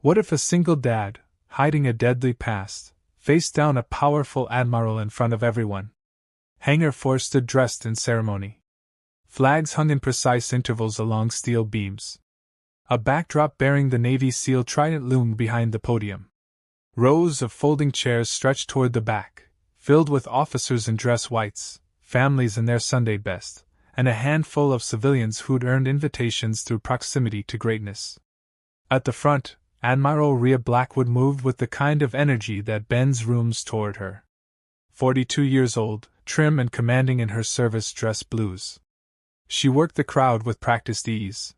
What if a single dad, hiding a deadly past, faced down a powerful Admiral in front of everyone? Hangar 4 stood dressed in ceremony. Flags hung in precise intervals along steel beams. A backdrop bearing the Navy SEAL trident loomed behind the podium. Rows of folding chairs stretched toward the back, filled with officers in dress whites, families in their Sunday best, and a handful of civilians who'd earned invitations through proximity to greatness. At the front, Admiral Rhea Blackwood moved with the kind of energy that bends rooms toward her. 42 years old, trim and commanding in her service dress blues. She worked the crowd with practiced ease.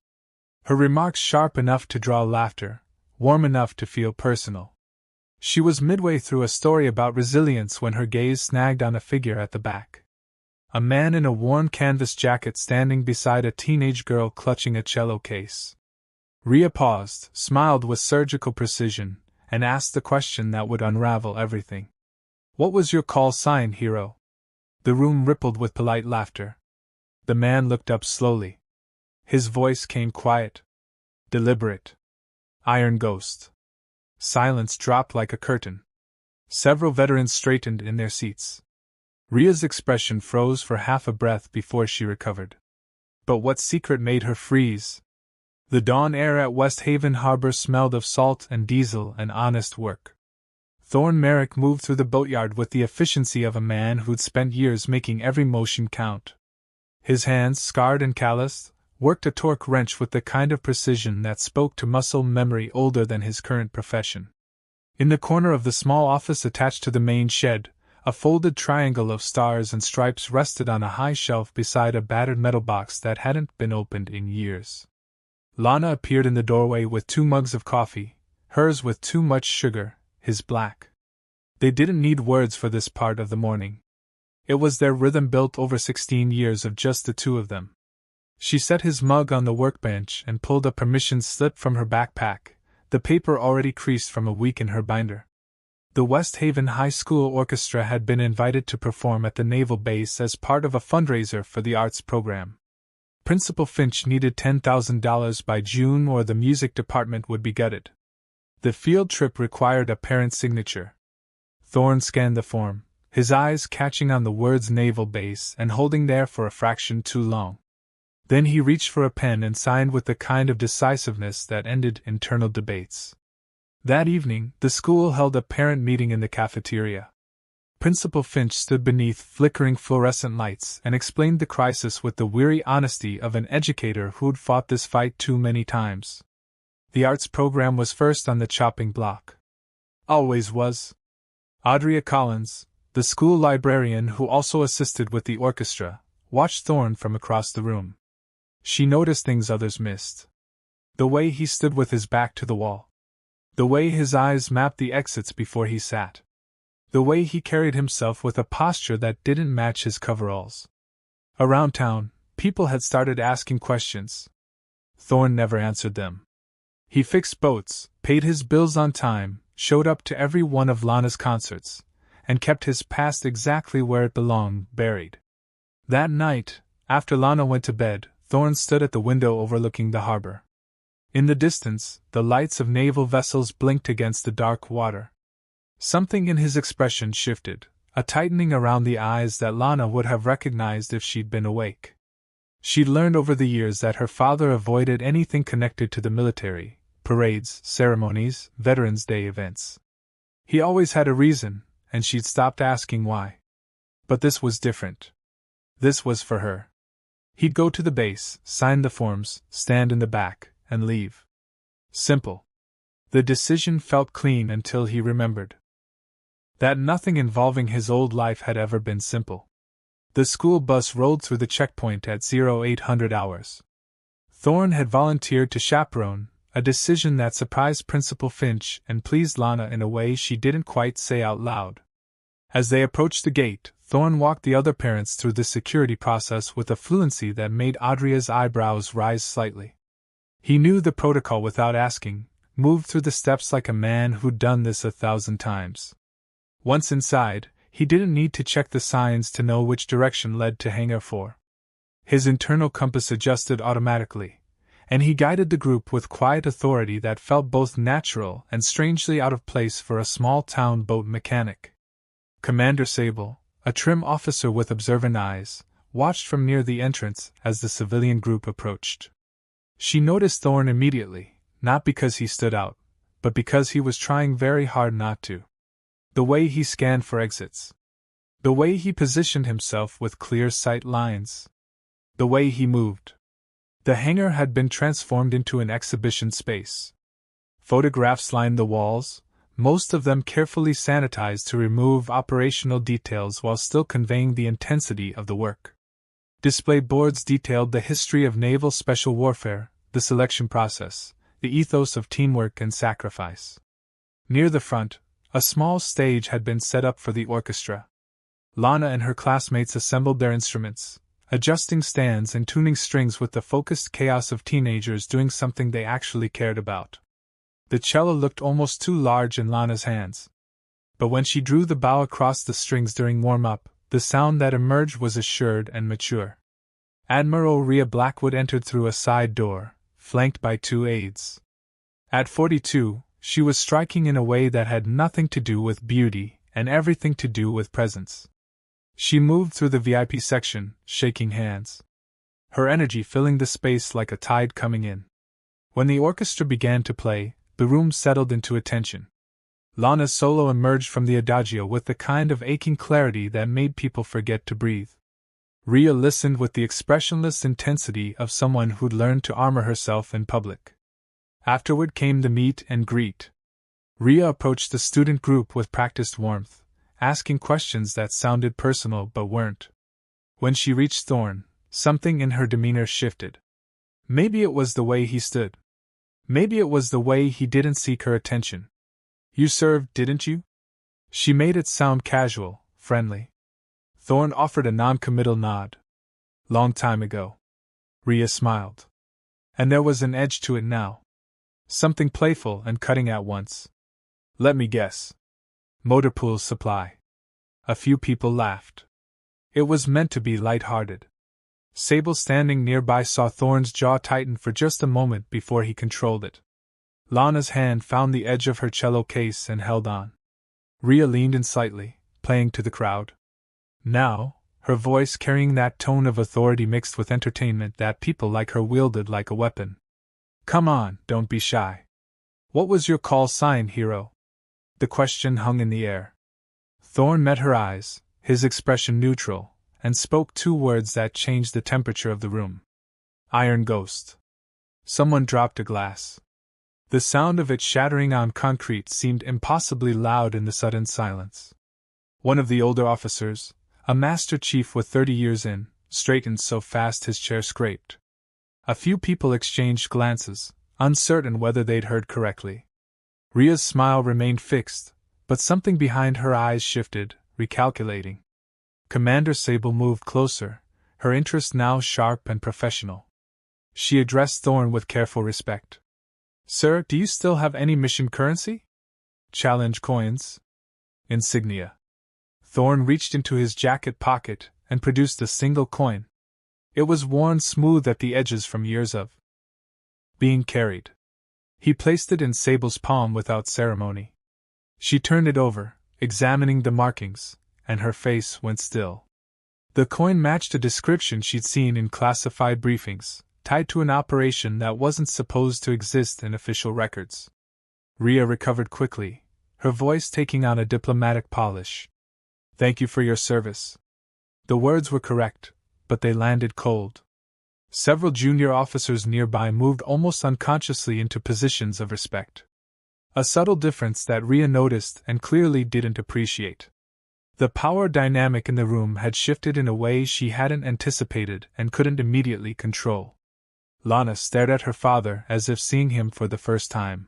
Her remarks sharp enough to draw laughter, warm enough to feel personal. She was midway through a story about resilience when her gaze snagged on a figure at the back. A man in a worn canvas jacket standing beside a teenage girl clutching a cello case. Rhea paused, smiled with surgical precision, and asked the question that would unravel everything. "What was your call sign, hero?" The room rippled with polite laughter. The man looked up slowly. His voice came quiet, deliberate. "Iron Ghost." Silence dropped like a curtain. Several veterans straightened in their seats. Rhea's expression froze for half a breath before she recovered. But what secret made her freeze? The dawn air at West Haven Harbor smelled of salt and diesel and honest work. Thorne Merrick moved through the boatyard with the efficiency of a man who'd spent years making every motion count. His hands, scarred and calloused, worked a torque wrench with the kind of precision that spoke to muscle memory older than his current profession. In the corner of the small office attached to the main shed, a folded triangle of stars and stripes rested on a high shelf beside a battered metal box that hadn't been opened in years. Lana appeared in the doorway with 2 mugs of coffee, hers with too much sugar, his black. They didn't need words for this part of the morning. It was their rhythm built over 16 years of just the two of them. She set his mug on the workbench and pulled a permission slip from her backpack, the paper already creased from a week in her binder. The West Haven High School Orchestra had been invited to perform at the naval base as part of a fundraiser for the arts program. Principal Finch needed $10,000 by June or the music department would be gutted. The field trip required a parent's signature. Thorne scanned the form, his eyes catching on the words naval base and holding there for a fraction too long. Then he reached for a pen and signed with the kind of decisiveness that ended internal debates. That evening, the school held a parent meeting in the cafeteria. Principal Finch stood beneath flickering fluorescent lights and explained the crisis with the weary honesty of an educator who'd fought this fight too many times. The arts program was first on the chopping block. Always was. Audria Collins, the school librarian who also assisted with the orchestra, watched Thorne from across the room. She noticed things others missed. The way he stood with his back to the wall. The way his eyes mapped the exits before he sat. The way he carried himself with a posture that didn't match his coveralls. Around town, people had started asking questions. Thorne never answered them. He fixed boats, paid his bills on time, showed up to every one of Lana's concerts, and kept his past exactly where it belonged, buried. That night, after Lana went to bed, Thorne stood at the window overlooking the harbor. In the distance, the lights of naval vessels blinked against the dark water. Something in his expression shifted, a tightening around the eyes that Lana would have recognized if she'd been awake. She'd learned over the years that her father avoided anything connected to the military, parades, ceremonies, Veterans Day events. He always had a reason, and she'd stopped asking why. But this was different. This was for her. He'd go to the base, sign the forms, stand in the back, and leave. Simple. The decision felt clean until he remembered that nothing involving his old life had ever been simple. The school bus rolled through the checkpoint at 0800 hours. Thorne had volunteered to chaperone, a decision that surprised Principal Finch and pleased Lana in a way she didn't quite say out loud. As they approached the gate, Thorne walked the other parents through the security process with a fluency that made Audria's eyebrows rise slightly. He knew the protocol without asking, moved through the steps like a man who'd done this 1,000 times. Once inside, he didn't need to check the signs to know which direction led to Hangar 4. His internal compass adjusted automatically, and he guided the group with quiet authority that felt both natural and strangely out of place for a small-town boat mechanic. Commander Sable, a trim officer with observant eyes, watched from near the entrance as the civilian group approached. She noticed Thorn immediately, not because he stood out, but because he was trying very hard not to. The way he scanned for exits. The way he positioned himself with clear sight lines. The way he moved. The hangar had been transformed into an exhibition space. Photographs lined the walls, most of them carefully sanitized to remove operational details while still conveying the intensity of the work. Display boards detailed the history of naval special warfare, the selection process, the ethos of teamwork and sacrifice. Near the front, a small stage had been set up for the orchestra. Lana and her classmates assembled their instruments, adjusting stands and tuning strings with the focused chaos of teenagers doing something they actually cared about. The cello looked almost too large in Lana's hands. But when she drew the bow across the strings during warm-up, the sound that emerged was assured and mature. Admiral Rhea Blackwood entered through a side door, flanked by 2 aides. At 42, she was striking in a way that had nothing to do with beauty and everything to do with presence. She moved through the VIP section, shaking hands. Her energy filling the space like a tide coming in. When the orchestra began to play, the room settled into attention. Lana's solo emerged from the adagio with the kind of aching clarity that made people forget to breathe. Rhea listened with the expressionless intensity of someone who'd learned to armor herself in public. Afterward came the meet and greet. Rhea approached the student group with practiced warmth, asking questions that sounded personal but weren't. When she reached Thorn, something in her demeanor shifted. Maybe it was the way he stood. Maybe it was the way he didn't seek her attention. "You served, didn't you?" She made it sound casual, friendly. Thorn offered a non-committal nod. "Long time ago." Rhea smiled. And there was an edge to it now. Something playful and cutting at once. "Let me guess. Motor pool supply." A few people laughed. It was meant to be light-hearted. Sable standing nearby saw Thorn's jaw tighten for just a moment before he controlled it. Lana's hand found the edge of her cello case and held on. Rhea leaned in slightly, playing to the crowd. Now, her voice carrying that tone of authority mixed with entertainment that people like her wielded like a weapon. "Come on, don't be shy. What was your call sign, hero?" The question hung in the air. Thorn met her eyes, his expression neutral, and spoke 2 words that changed the temperature of the room. "Iron Ghost." Someone dropped a glass. The sound of it shattering on concrete seemed impossibly loud in the sudden silence. One of the older officers, a master chief with 30 years in, straightened so fast his chair scraped. A few people exchanged glances, uncertain whether they'd heard correctly. Rhea's smile remained fixed, but something behind her eyes shifted, recalculating. Commander Sable moved closer, her interest now sharp and professional. She addressed Thorn with careful respect. "Sir, do you still have any mission currency? Challenge coins? Insignia?" Thorn reached into his jacket pocket and produced a single coin. It was worn smooth at the edges from years of being carried. He placed it in Sable's palm without ceremony. She turned it over, examining the markings, and her face went still. The coin matched a description she'd seen in classified briefings, tied to an operation that wasn't supposed to exist in official records. Rhea recovered quickly, her voice taking on a diplomatic polish. "Thank you for your service." The words were correct, but they landed cold. Several junior officers nearby moved almost unconsciously into positions of respect. A subtle difference that Rhea noticed and clearly didn't appreciate. The power dynamic in the room had shifted in a way she hadn't anticipated and couldn't immediately control. Lana stared at her father as if seeing him for the first time.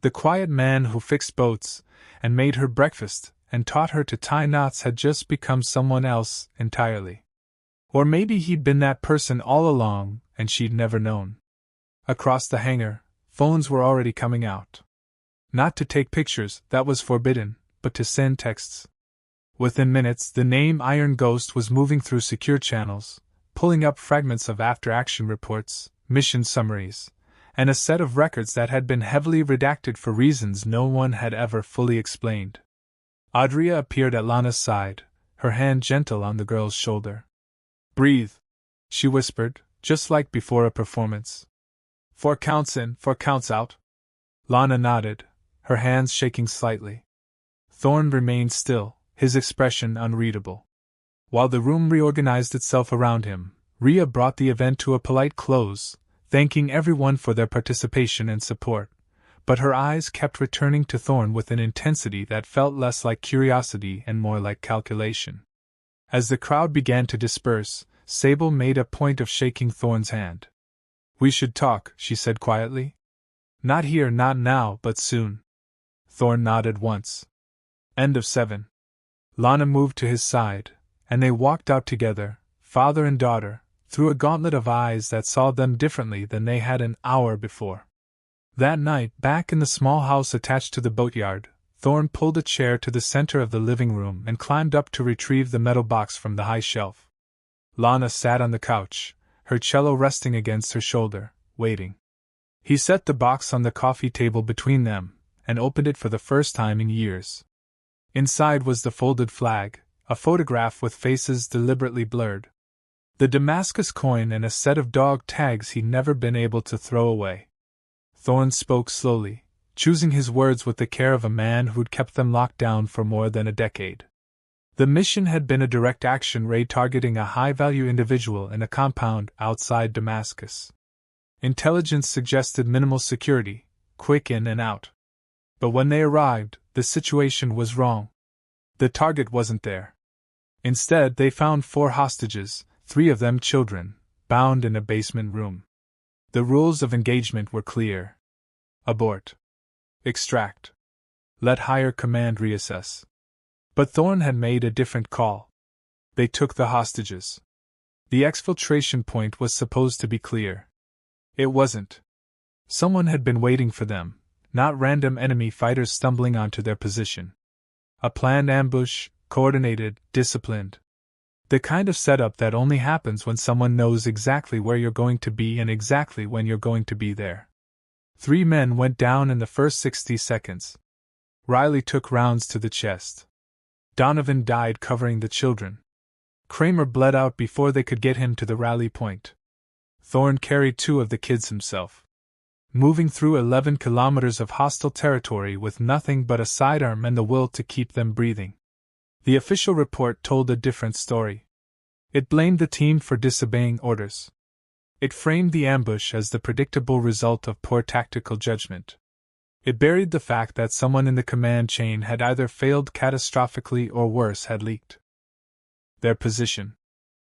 The quiet man who fixed boats, and made her breakfast, and taught her to tie knots had just become someone else entirely. Or maybe he'd been that person all along, and she'd never known. Across the hangar, phones were already coming out. Not to take pictures, that was forbidden, but to send texts. Within minutes, the name Iron Ghost was moving through secure channels, pulling up fragments of after-action reports, mission summaries, and a set of records that had been heavily redacted for reasons no one had ever fully explained. Adria appeared at Lana's side, her hand gentle on the girl's shoulder. "Breathe," she whispered, just like before a performance. "4 counts in, 4 counts out." Lana nodded, her hands shaking slightly. Thorn remained still, his expression unreadable. While the room reorganized itself around him, Rhea brought the event to a polite close, thanking everyone for their participation and support, but her eyes kept returning to Thorn with an intensity that felt less like curiosity and more like calculation. As the crowd began to disperse, Sable made a point of shaking Thorn's hand. "We should talk," she said quietly. "Not here, not now, but soon." Thorn nodded once. End of 7. Lana moved to his side, and they walked out together, father and daughter, through a gauntlet of eyes that saw them differently than they had an hour before. That night, back in the small house attached to the boatyard, Thorn pulled a chair to the center of the living room and climbed up to retrieve the metal box from the high shelf. Lana sat on the couch, her cello resting against her shoulder, waiting. He set the box on the coffee table between them, and opened it for the first time in years. Inside was the folded flag, a photograph with faces deliberately blurred, the Damascus coin, and a set of dog tags he'd never been able to throw away. Thorn spoke slowly, choosing his words with the care of a man who'd kept them locked down for more than a decade. The mission had been a direct action raid targeting a high-value individual in a compound outside Damascus. Intelligence suggested minimal security, quick in and out. But when they arrived, the situation was wrong. The target wasn't there. Instead, they found 4 hostages, 3 of them children, bound in a basement room. The rules of engagement were clear. Abort. Extract. Let higher command reassess. But Thorn had made a different call. They took the hostages. The exfiltration point was supposed to be clear. It wasn't. Someone had been waiting for them, not random enemy fighters stumbling onto their position. A planned ambush, coordinated, disciplined. The kind of setup that only happens when someone knows exactly where you're going to be and exactly when you're going to be there. 3 men went down in the first 60 seconds. Riley took rounds to the chest. Donovan died covering the children. Kramer bled out before they could get him to the rally point. Thorn carried 2 of the kids himself. Moving through 11 kilometers of hostile territory with nothing but a sidearm and the will to keep them breathing. The official report told a different story. It blamed the team for disobeying orders. It framed the ambush as the predictable result of poor tactical judgment. It buried the fact that someone in the command chain had either failed catastrophically or worse had leaked their position.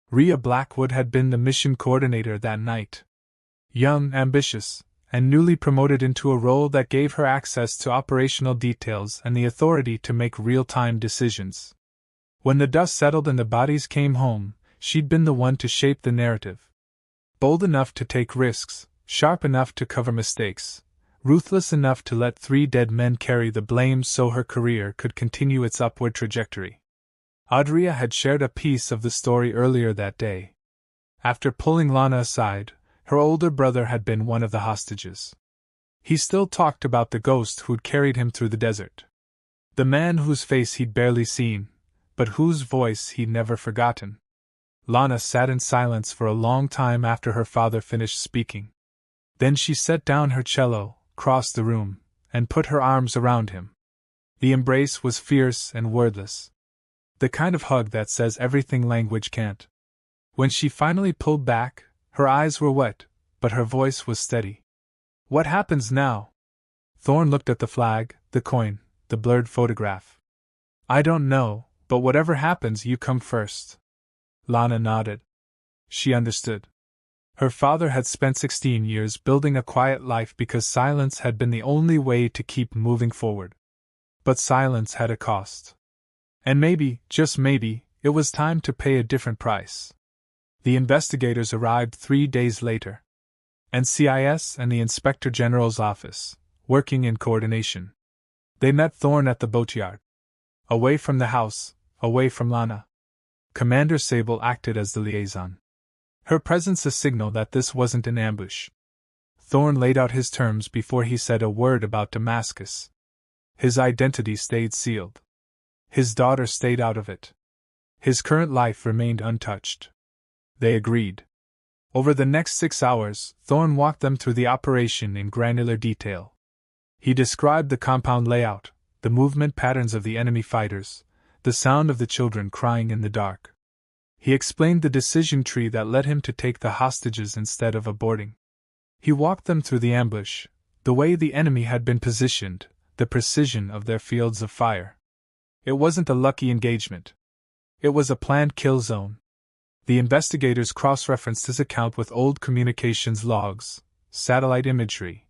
Rhea Blackwood had been the mission coordinator that night. Young, ambitious, and newly promoted into a role that gave her access to operational details and the authority to make real-time decisions. When the dust settled and the bodies came home, she'd been the one to shape the narrative. Bold enough to take risks, sharp enough to cover mistakes, ruthless enough to let 3 dead men carry the blame so her career could continue its upward trajectory. Adria had shared a piece of the story earlier that day. After pulling Lana aside, her older brother had been one of the hostages. He still talked about the ghost who'd carried him through the desert. The man whose face he'd barely seen, but whose voice he'd never forgotten. Lana sat in silence for a long time after her father finished speaking. Then she set down her cello, crossed the room, and put her arms around him. The embrace was fierce and wordless. The kind of hug that says everything language can't. When she finally pulled back, her eyes were wet, but her voice was steady. "What happens now?" Thorn looked at the flag, the coin, the blurred photograph. "I don't know, but whatever happens, you come first." Lana nodded. She understood. Her father had spent 16 years building a quiet life because silence had been the only way to keep moving forward. But silence had a cost. And maybe, just maybe, it was time to pay a different price. The investigators arrived 3 days later. NCIS and the Inspector General's office, working in coordination. They met Thorn at the boatyard. Away from the house, away from Lana. Commander Sable acted as the liaison. her presence a signal that this wasn't an ambush. Thorn laid out his terms before he said a word about Damascus. His identity stayed sealed. His daughter stayed out of it. His current life remained untouched. They agreed. Over the next 6 hours, Thorn walked them through the operation in granular detail. He described the compound layout, the movement patterns of the enemy fighters, the sound of the children crying in the dark. He explained the decision tree that led him to take the hostages instead of aborting. He walked them through the ambush, the way the enemy had been positioned, the precision of their fields of fire. It wasn't a lucky engagement. It was a planned kill zone. The investigators cross-referenced his account with old communications logs, satellite imagery,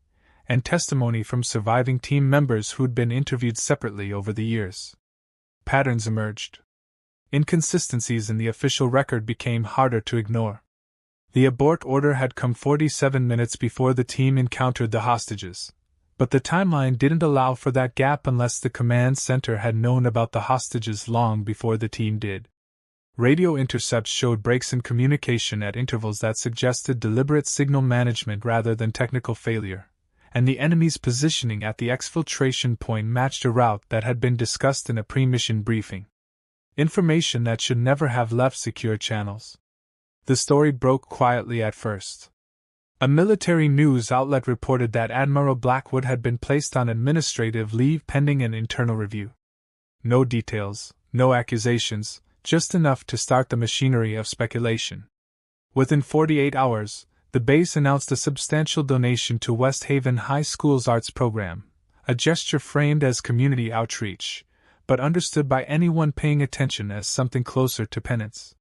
and testimony from surviving team members who'd been interviewed separately over the years. Patterns emerged. Inconsistencies in the official record became harder to ignore. The abort order had come 47 minutes before the team encountered the hostages, but the timeline didn't allow for that gap unless the command center had known about the hostages long before the team did. Radio intercepts showed breaks in communication at intervals that suggested deliberate signal management rather than technical failure, and the enemy's positioning at the exfiltration point matched a route that had been discussed in a pre-mission briefing. Information that should never have left secure channels. The story broke quietly at first. A military news outlet reported that Admiral Blackwood had been placed on administrative leave pending an internal review. No details, no accusations, just enough to start the machinery of speculation. Within 48 hours, the base announced a substantial donation to West Haven High School's arts program, a gesture framed as community outreach, but understood by anyone paying attention as something closer to penance.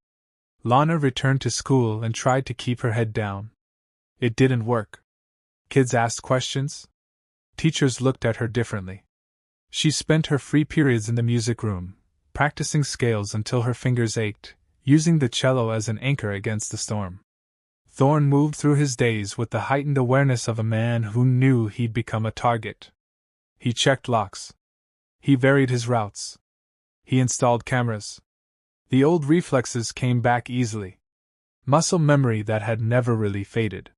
Lana returned to school and tried to keep her head down. It didn't work. Kids asked questions. Teachers looked at her differently. She spent her free periods in the music room, practicing scales until her fingers ached, using the cello as an anchor against the storm. Thorn moved through his days with the heightened awareness of a man who knew he'd become a target. He checked locks. He varied his routes. He installed cameras. The old reflexes came back easily. Muscle memory that had never really faded.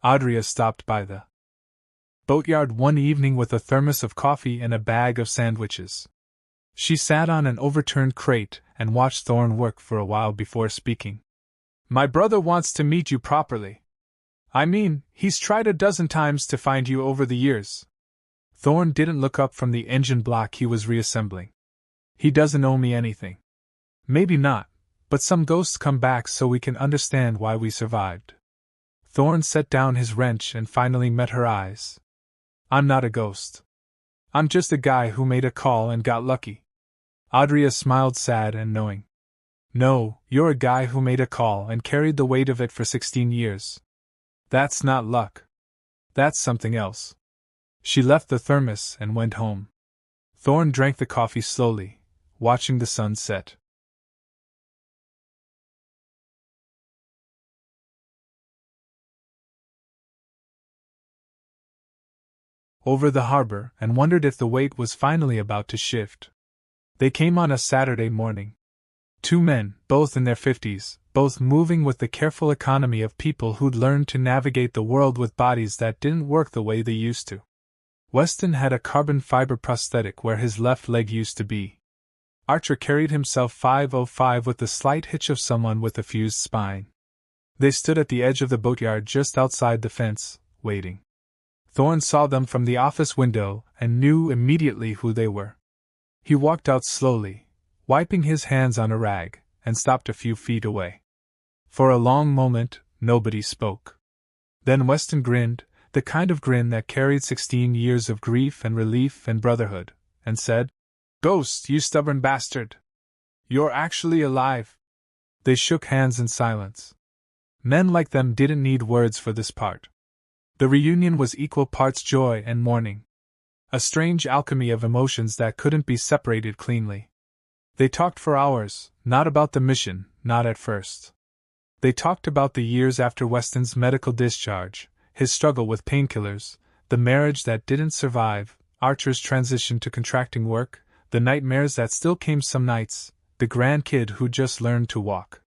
Audrey stopped by the boatyard one evening with a thermos of coffee and a bag of sandwiches. She sat on an overturned crate and watched Thorn work for a while before speaking. "My brother wants to meet you properly. I mean, he's tried a dozen times to find you over the years." Thorn didn't look up from the engine block he was reassembling. "He doesn't owe me anything." "Maybe not, but some ghosts come back so we can understand why we survived." Thorn set down his wrench and finally met her eyes. "I'm not a ghost. I'm just a guy who made a call and got lucky." Audrey smiled sad and knowing. "No, you're a guy who made a call and carried the weight of it for 16 years. That's not luck. That's something else." She left the thermos and went home. Thorn drank the coffee slowly, watching the sun set. Over the harbor and wondered if the weight was finally about to shift. They came on a Saturday morning. 2 men, both in their 50s, both moving with the careful economy of people who'd learned to navigate the world with bodies that didn't work the way they used to. Weston had a carbon fiber prosthetic where his left leg used to be. Archer carried himself 505 with the slight hitch of someone with a fused spine. They stood at the edge of the boatyard just outside the fence, waiting. Thorn saw them from the office window and knew immediately who they were. He walked out slowly, wiping his hands on a rag, and stopped a few feet away. For a long moment, nobody spoke. Then Weston grinned, the kind of grin that carried 16 years of grief and relief and brotherhood, and said, "Ghost, you stubborn bastard! You're actually alive!" They shook hands in silence. Men like them didn't need words for this part. The reunion was equal parts joy and mourning. A strange alchemy of emotions that couldn't be separated cleanly. They talked for hours, not about the mission, not at first. They talked about the years after Weston's medical discharge, his struggle with painkillers, the marriage that didn't survive, Archer's transition to contracting work, the nightmares that still came some nights, the grandkid who just learned to walk.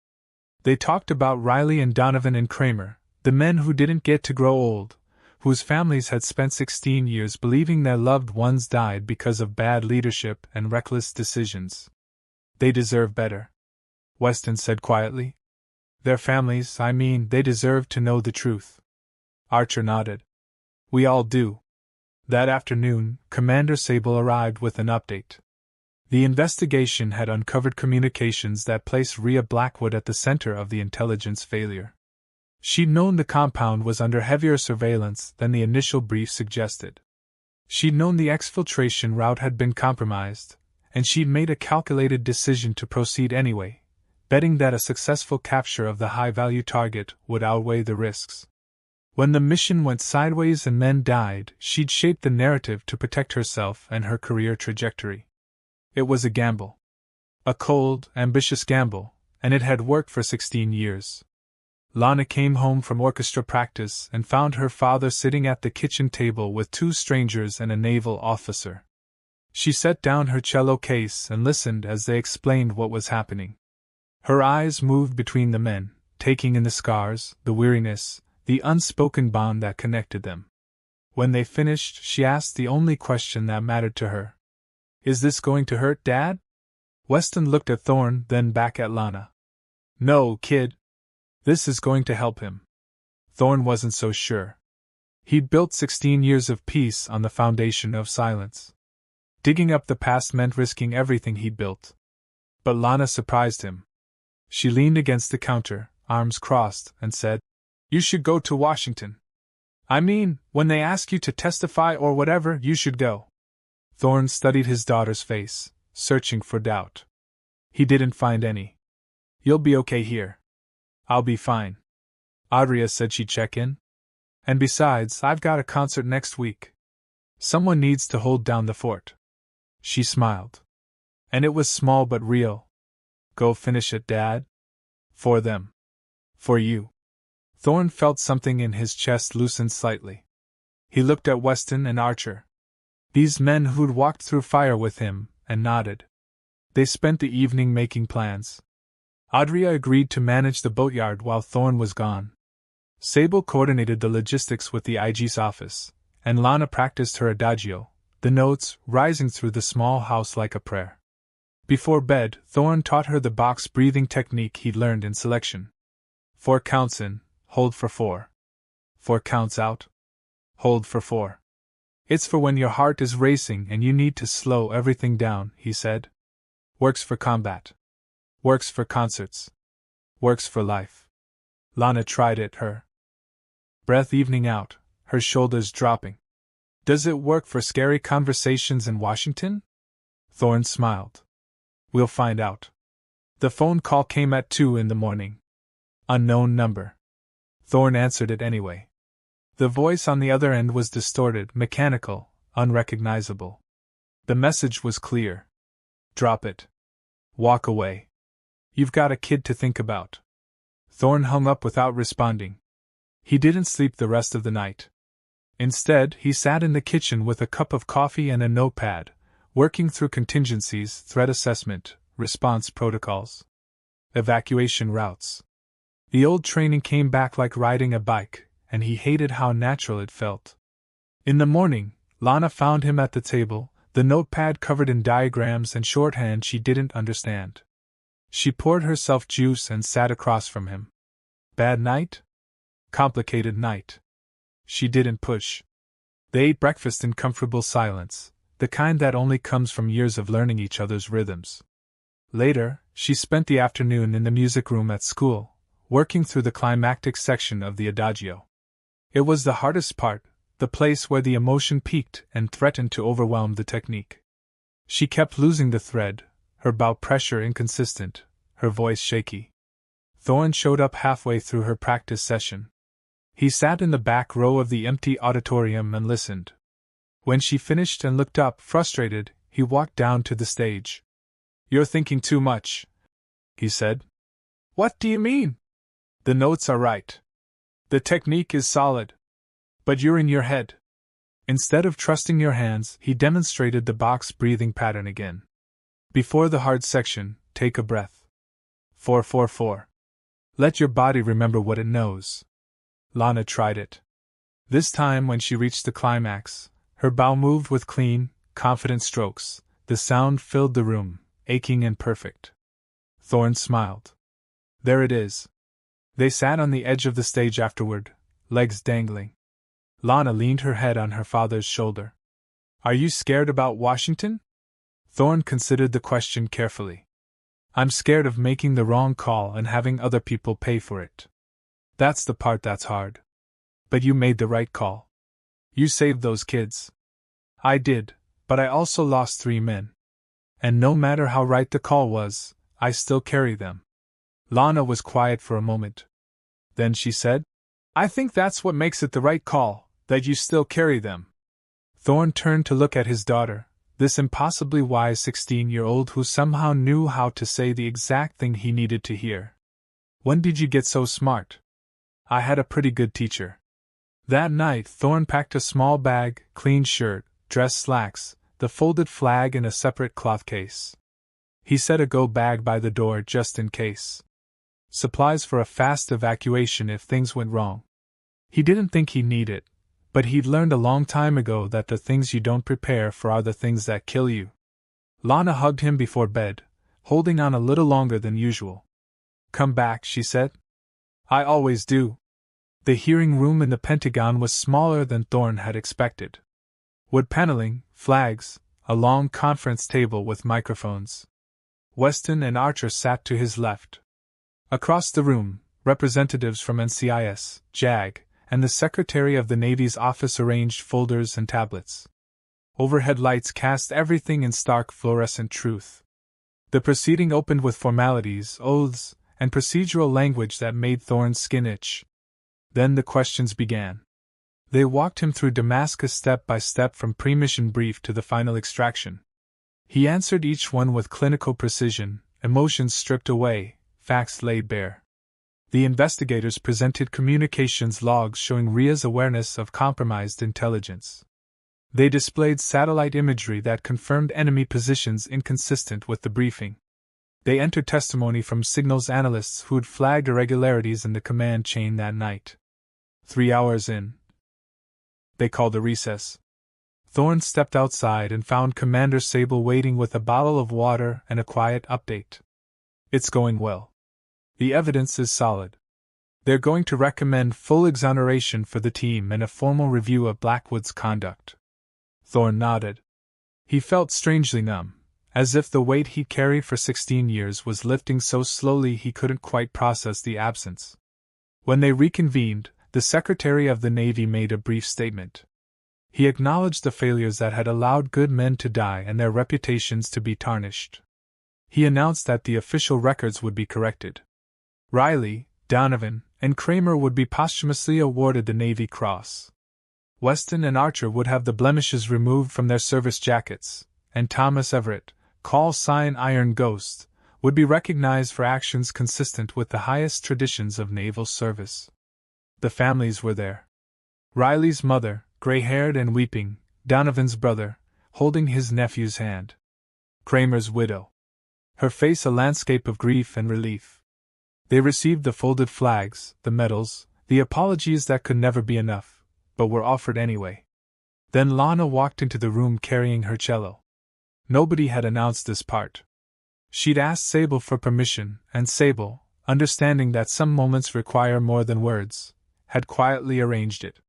They talked about Riley and Donovan and Kramer, the men who didn't get to grow old, whose families had spent 16 years believing their loved ones died because of bad leadership and reckless decisions. They deserve better, Weston said quietly. Their families, they deserve to know the truth. Archer nodded. We all do. That afternoon, Commander Sable arrived with an update. The investigation had uncovered communications that placed Rhea Blackwood at the center of the intelligence failure. She'd known the compound was under heavier surveillance than the initial brief suggested. She'd known the exfiltration route had been compromised, and she'd made a calculated decision to proceed anyway, betting that a successful capture of the high-value target would outweigh the risks. When the mission went sideways and men died, she'd shaped the narrative to protect herself and her career trajectory. It was a gamble. A cold, ambitious gamble, and it had worked for 16 years. Lana came home from orchestra practice and found her father sitting at the kitchen table with 2 strangers and a naval officer. She set down her cello case and listened as they explained what was happening. Her eyes moved between the men, taking in the scars, the weariness, the unspoken bond that connected them. When they finished, she asked the only question that mattered to her. Is this going to hurt, Dad? Weston looked at Thorne, then back at Lana. No, kid. This is going to help him. Thorne wasn't so sure. He'd built 16 years of peace on the foundation of silence. Digging up the past meant risking everything he'd built. But Lana surprised him. She leaned against the counter, arms crossed, and said, You should go to Washington. When they ask you to testify or whatever, you should go. Thorne studied his daughter's face, searching for doubt. He didn't find any. You'll be okay here. I'll be fine. Adria said she'd check in. And besides, I've got a concert next week. Someone needs to hold down the fort. She smiled. And it was small but real. Go finish it, Dad. For them. For you. Thorne felt something in his chest loosen slightly. He looked at Weston and Archer. These men who'd walked through fire with him, and nodded. They spent the evening making plans. Adria agreed to manage the boatyard while Thorne was gone. Sable coordinated the logistics with the IG's office, and Lana practiced her adagio, the notes rising through the small house like a prayer. Before bed, Thorne taught her the box breathing technique he'd learned in selection. 4 counts in, hold for 4. 4 counts out, hold for 4. It's for when your heart is racing and you need to slow everything down, he said. Works for combat. Works for concerts. Works for life. Lana tried it, her breath evening out, her shoulders dropping. Does it work for scary conversations in Washington? Thorne smiled. We'll find out. The phone call came at 2 in the morning. Unknown number. Thorne answered it anyway. The voice on the other end was distorted, mechanical, unrecognizable. The message was clear. Drop it. Walk away. You've got a kid to think about. Thorne hung up without responding. He didn't sleep the rest of the night. Instead, he sat in the kitchen with a cup of coffee and a notepad, working through contingencies, threat assessment, response protocols, evacuation routes. The old training came back like riding a bike, and he hated how natural it felt. In the morning, Lana found him at the table, the notepad covered in diagrams and shorthand she didn't understand. She poured herself juice and sat across from him. Bad night? Complicated night. She didn't push. They ate breakfast in comfortable silence, the kind that only comes from years of learning each other's rhythms. Later, she spent the afternoon in the music room at school, working through the climactic section of the adagio. It was the hardest part, the place where the emotion peaked and threatened to overwhelm the technique. She kept losing the thread, her bow pressure inconsistent, her voice shaky. Thorne showed up halfway through her practice session. He sat in the back row of the empty auditorium and listened. When she finished and looked up, frustrated, he walked down to the stage. You're thinking too much, he said. What do you mean? The notes are right. The technique is solid. But you're in your head. Instead of trusting your hands, he demonstrated the box breathing pattern again. Before the hard section, take a breath. 4-4-4. Let your body remember what it knows. Lana tried it. This time, when she reached the climax, her bow moved with clean, confident strokes. The sound filled the room, aching and perfect. Thorn smiled. There it is. They sat on the edge of the stage afterward, legs dangling. Lana leaned her head on her father's shoulder. Are you scared about Washington? Thorn considered the question carefully. I'm scared of making the wrong call and having other people pay for it. That's the part that's hard. But you made the right call. You saved those kids. I did, but I also lost 3 men. And no matter how right the call was, I still carry them. Lana was quiet for a moment. Then she said, I think that's what makes it the right call, that you still carry them. Thorn turned to look at his daughter, this impossibly wise 16-year-old who somehow knew how to say the exact thing he needed to hear. When did you get so smart? I had a pretty good teacher. That night, Thorn packed a small bag, clean shirt, dress slacks, the folded flag in a separate cloth case. He set a go bag by the door just in case. Supplies for a fast evacuation if things went wrong. He didn't think he'd need it, but he'd learned a long time ago that the things you don't prepare for are the things that kill you. Lana hugged him before bed, holding on a little longer than usual. Come back, she said. I always do. The hearing room in the Pentagon was smaller than Thorn had expected. Wood paneling, flags, a long conference table with microphones. Weston and Archer sat to his left. Across the room, representatives from NCIS, JAG, and the Secretary of the Navy's office arranged folders and tablets. Overhead lights cast everything in stark fluorescent truth. The proceeding opened with formalities, oaths, and procedural language that made Thorn's skin itch. Then the questions began. They walked him through Damascus step by step from pre-mission brief to the final extraction. He answered each one with clinical precision, emotions stripped away, facts laid bare. The investigators presented communications logs showing RIA's awareness of compromised intelligence. They displayed satellite imagery that confirmed enemy positions inconsistent with the briefing. They entered testimony from signals analysts who'd flagged irregularities in the command chain that night. 3 hours in, they called a recess. Thorn stepped outside and found Commander Sable waiting with a bottle of water and a quiet update. It's going well. The evidence is solid. They're going to recommend full exoneration for the team and a formal review of Blackwood's conduct. Thorn nodded. He felt strangely numb, as if the weight he'd carried for 16 years was lifting so slowly he couldn't quite process the absence. When they reconvened, the Secretary of the Navy made a brief statement. He acknowledged the failures that had allowed good men to die and their reputations to be tarnished. He announced that the official records would be corrected. Riley, Donovan, and Kramer would be posthumously awarded the Navy Cross. Weston and Archer would have the blemishes removed from their service jackets, and Thomas Everett, call sign Iron Ghost, would be recognized for actions consistent with the highest traditions of naval service. The families were there. Riley's mother, gray-haired and weeping, Donovan's brother, holding his nephew's hand. Kramer's widow. Her face a landscape of grief and relief. They received the folded flags, the medals, the apologies that could never be enough, but were offered anyway. Then Lana walked into the room carrying her cello. Nobody had announced this part. She'd asked Sable for permission, and Sable, understanding that some moments require more than words, had quietly arranged it.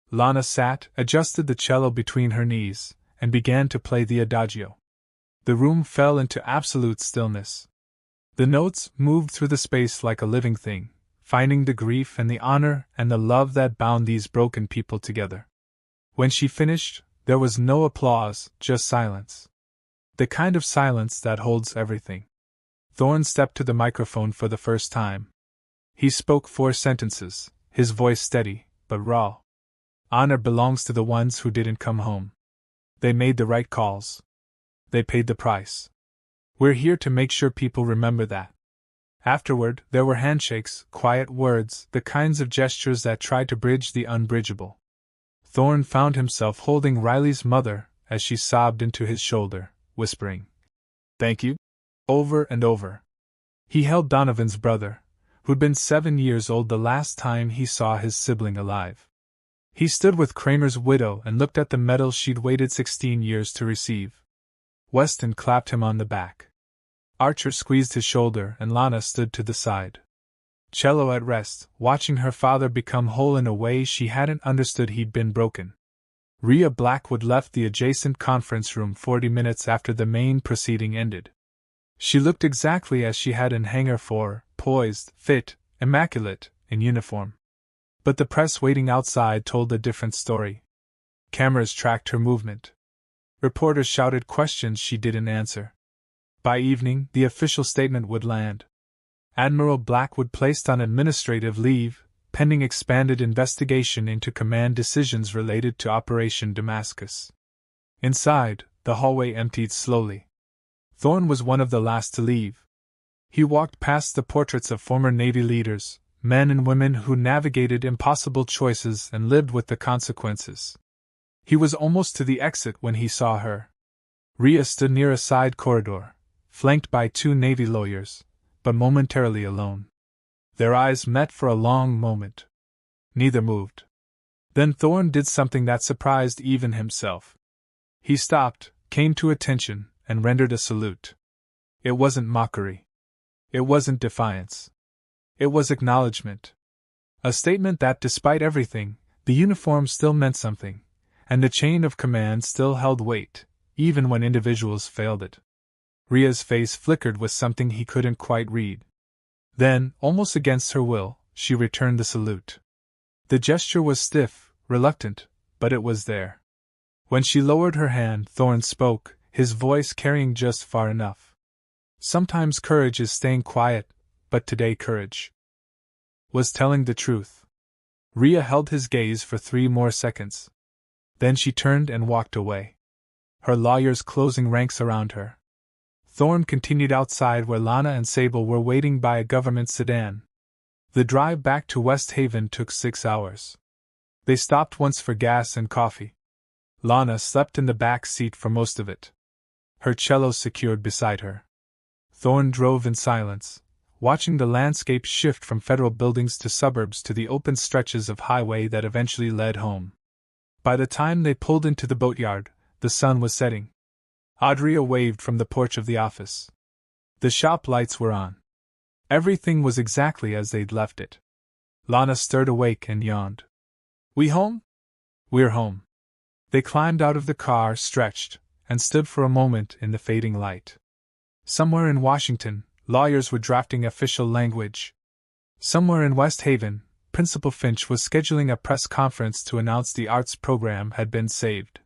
Lana sat, adjusted the cello between her knees, and began to play the adagio. The room fell into absolute stillness. The notes moved through the space like a living thing, finding the grief and the honor and the love that bound these broken people together. When she finished, there was no applause, just silence. The kind of silence that holds everything. Thorn stepped to the microphone for the first time. He spoke 4 sentences, his voice steady, but raw. Honor belongs to the ones who didn't come home. They made the right calls. They paid the price. We're here to make sure people remember that. Afterward, there were handshakes, quiet words, the kinds of gestures that tried to bridge the unbridgeable. Thorn found himself holding Riley's mother as she sobbed into his shoulder, whispering, "Thank you," over and over. He held Donovan's brother, who'd been 7 years old the last time he saw his sibling alive. He stood with Kramer's widow and looked at the medal she'd waited 16 years to receive. Weston clapped him on the back. Archer squeezed his shoulder and Lana stood to the side. Cello at rest, watching her father become whole in a way she hadn't understood he'd been broken. Rhea Blackwood left the adjacent conference room 40 minutes after the main proceeding ended. She looked exactly as she had in Hangar 4, poised, fit, immaculate, in uniform. But the press waiting outside told a different story. Cameras tracked her movement. Reporters shouted questions she didn't answer. By evening, the official statement would land. Admiral Blackwood placed on administrative leave, pending expanded investigation into command decisions related to Operation Damascus. Inside, the hallway emptied slowly. Thorne was one of the last to leave. He walked past the portraits of former Navy leaders, men and women who navigated impossible choices and lived with the consequences. He was almost to the exit when he saw her. Rhea stood near a side corridor, flanked by 2 Navy lawyers, but momentarily alone. Their eyes met for a long moment. Neither moved. Then Thorne did something that surprised even himself. He stopped, came to attention, and rendered a salute. It wasn't mockery. It wasn't defiance. It was acknowledgement. A statement that despite everything, the uniform still meant something, and the chain of command still held weight, even when individuals failed it. Rhea's face flickered with something he couldn't quite read. Then, almost against her will, she returned the salute. The gesture was stiff, reluctant, but it was there. When she lowered her hand, Thorne spoke, his voice carrying just far enough. Sometimes courage is staying quiet, but today courage was telling the truth. Rhea held his gaze for 3 more seconds. Then she turned and walked away. Her lawyers closing ranks around her. Thorne continued outside where Lana and Sable were waiting by a government sedan. The drive back to West Haven took 6 hours. They stopped once for gas and coffee. Lana slept in the back seat for most of it. Her cello secured beside her. Thorne drove in silence, watching the landscape shift from federal buildings to suburbs to the open stretches of highway that eventually led home. By the time they pulled into the boatyard, the sun was setting. Audrey waved from the porch of the office. The shop lights were on. Everything was exactly as they'd left it. Lana stirred awake and yawned. "We home?" "We're home." They climbed out of the car, stretched, and stood for a moment in the fading light. Somewhere in Washington, lawyers were drafting official language. Somewhere in West Haven, Principal Finch was scheduling a press conference to announce the arts program had been saved.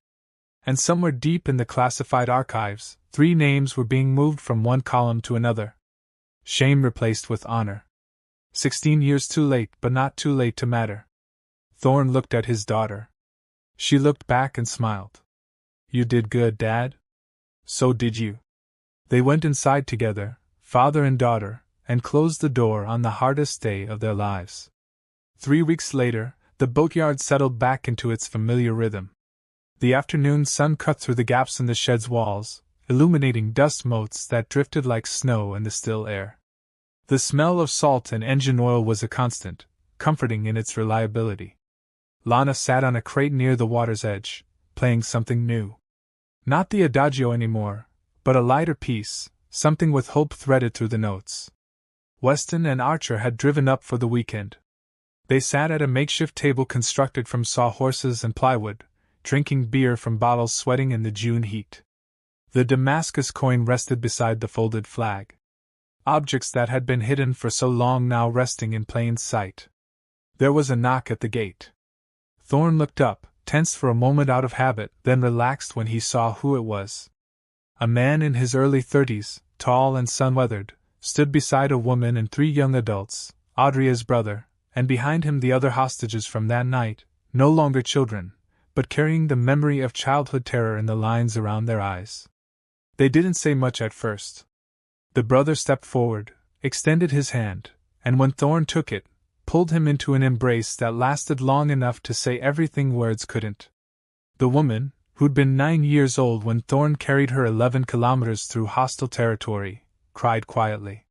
And somewhere deep in the classified archives, 3 names were being moved from one column to another. Shame replaced with honor. 16 years too late, but not too late to matter. Thorne looked at his daughter. She looked back and smiled. "You did good, Dad." "So did you." They went inside together, father and daughter, and closed the door on the hardest day of their lives. 3 weeks later, the boatyard settled back into its familiar rhythm. The afternoon sun cut through the gaps in the shed's walls, illuminating dust motes that drifted like snow in the still air. The smell of salt and engine oil was a constant, comforting in its reliability. Lana sat on a crate near the water's edge, playing something new. Not the adagio anymore, but a lighter piece, something with hope threaded through the notes. Weston and Archer had driven up for the weekend. They sat at a makeshift table constructed from sawhorses and plywood, drinking beer from bottles, sweating in the June heat. The Damascus coin rested beside the folded flag. Objects that had been hidden for so long now resting in plain sight. There was a knock at the gate. Thorne looked up, tense for a moment out of habit, then relaxed when he saw who it was. A man in his early 30s, tall and sun-weathered, stood beside a woman and 3 young adults, Audrey's brother, and behind him the other hostages from that night, no longer children, but carrying the memory of childhood terror in the lines around their eyes. They didn't say much at first. The brother stepped forward, extended his hand, and when Thorne took it, pulled him into an embrace that lasted long enough to say everything words couldn't. The woman, who'd been 9 years old when Thorne carried her 11 kilometers through hostile territory, cried quietly.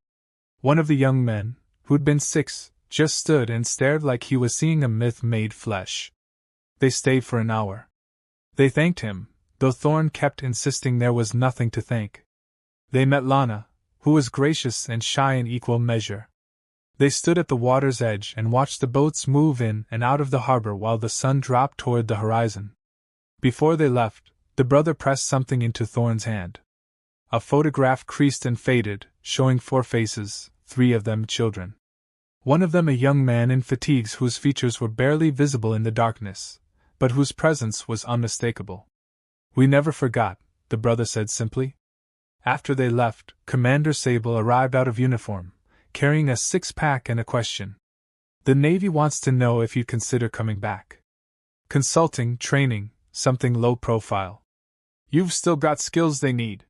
One of the young men, who'd been 6, just stood and stared like he was seeing a myth made flesh. They stayed for an hour. They thanked him, though Thorn kept insisting there was nothing to thank. They met Lana, who was gracious and shy in equal measure. They stood at the water's edge and watched the boats move in and out of the harbor while the sun dropped toward the horizon. Before they left, the brother pressed something into Thorn's hand. A photograph creased and faded, showing 4 faces, 3 of them children. One of them a young man in fatigues whose features were barely visible in the darkness, but whose presence was unmistakable. "We never forgot," the brother said simply. After they left, Commander Sable arrived out of uniform, carrying a 6-pack and a question. "The Navy wants to know if you'd consider coming back. Consulting, training, something low profile. You've still got skills they need."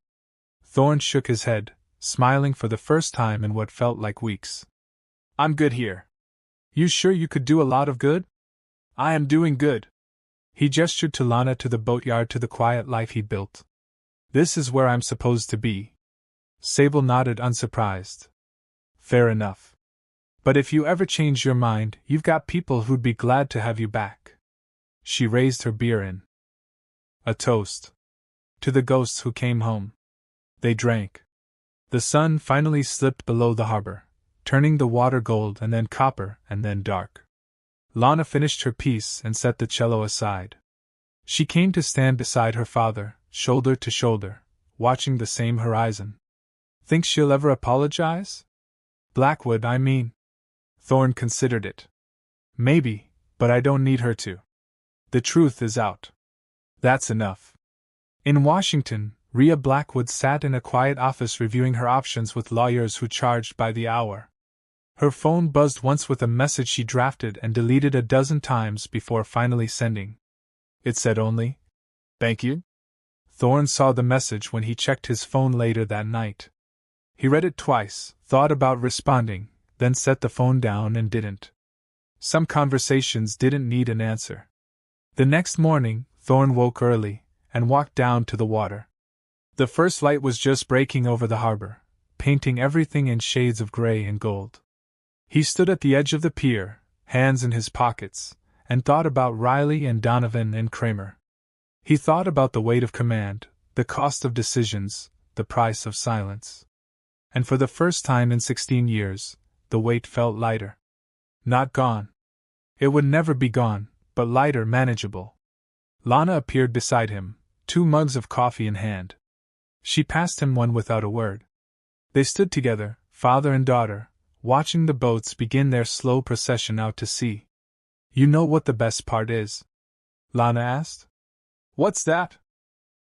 Thorn shook his head, smiling for the first time in what felt like weeks. "I'm good here." "You sure you could do a lot of good?" "I am doing good." He gestured to Lana, to the boatyard, to the quiet life he'd built. "This is where I'm supposed to be." Sable nodded, unsurprised. "Fair enough. But if you ever change your mind, you've got people who'd be glad to have you back." She raised her beer in a toast to the ghosts who came home. They drank. The sun finally slipped below the harbor, turning the water gold and then copper and then dark. Lana finished her piece and set the cello aside. She came to stand beside her father, shoulder to shoulder, watching the same horizon. "Think she'll ever apologize?" "Blackwood, I mean." Thorn considered it. "Maybe, but I don't need her to. The truth is out. That's enough." In Washington, Rhea Blackwood sat in a quiet office reviewing her options with lawyers who charged by the hour. Her phone buzzed once with a message she drafted and deleted a dozen times before finally sending. It said only, "Thank you." Thorn saw the message when he checked his phone later that night. He read it twice, thought about responding, then set the phone down and didn't. Some conversations didn't need an answer. The next morning, Thorn woke early and walked down to the water. The first light was just breaking over the harbor, painting everything in shades of gray and gold. He stood at the edge of the pier, hands in his pockets, and thought about Riley and Donovan and Kramer. He thought about the weight of command, the cost of decisions, the price of silence. And for the first time in 16 years, the weight felt lighter. Not gone. It would never be gone, but lighter, manageable. Lana appeared beside him, 2 mugs of coffee in hand. She passed him one without a word. They stood together, father and daughter, watching the boats begin their slow procession out to sea. "You know what the best part is?" Lana asked. "What's that?"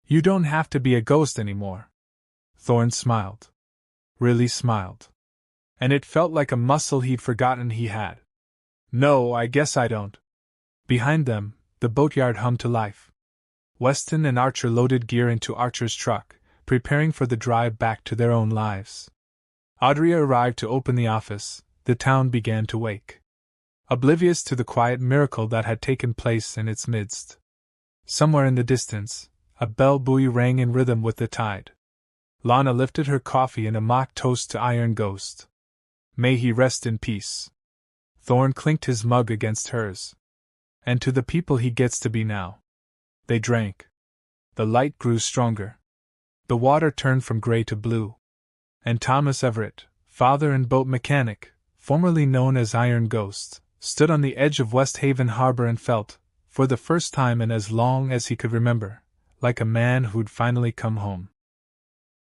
"You don't have to be a ghost anymore." Thorn smiled. Really smiled. And it felt like a muscle he'd forgotten he had. "No, I guess I don't." Behind them, the boatyard hummed to life. Weston and Archer loaded gear into Archer's truck, preparing for the drive back to their own lives. Audrey arrived to open the office. The town began to wake, oblivious to the quiet miracle that had taken place in its midst. Somewhere in the distance, a bell buoy rang in rhythm with the tide. Lana lifted her coffee in a mock toast to Iron Ghost. "May he rest in peace." Thorn clinked his mug against hers. "And to the people he gets to be now." They drank. The light grew stronger. The water turned from gray to blue. And Thomas Everett, father and boat mechanic, formerly known as Iron Ghost, stood on the edge of West Haven Harbor and felt, for the first time in as long as he could remember, like a man who'd finally come home.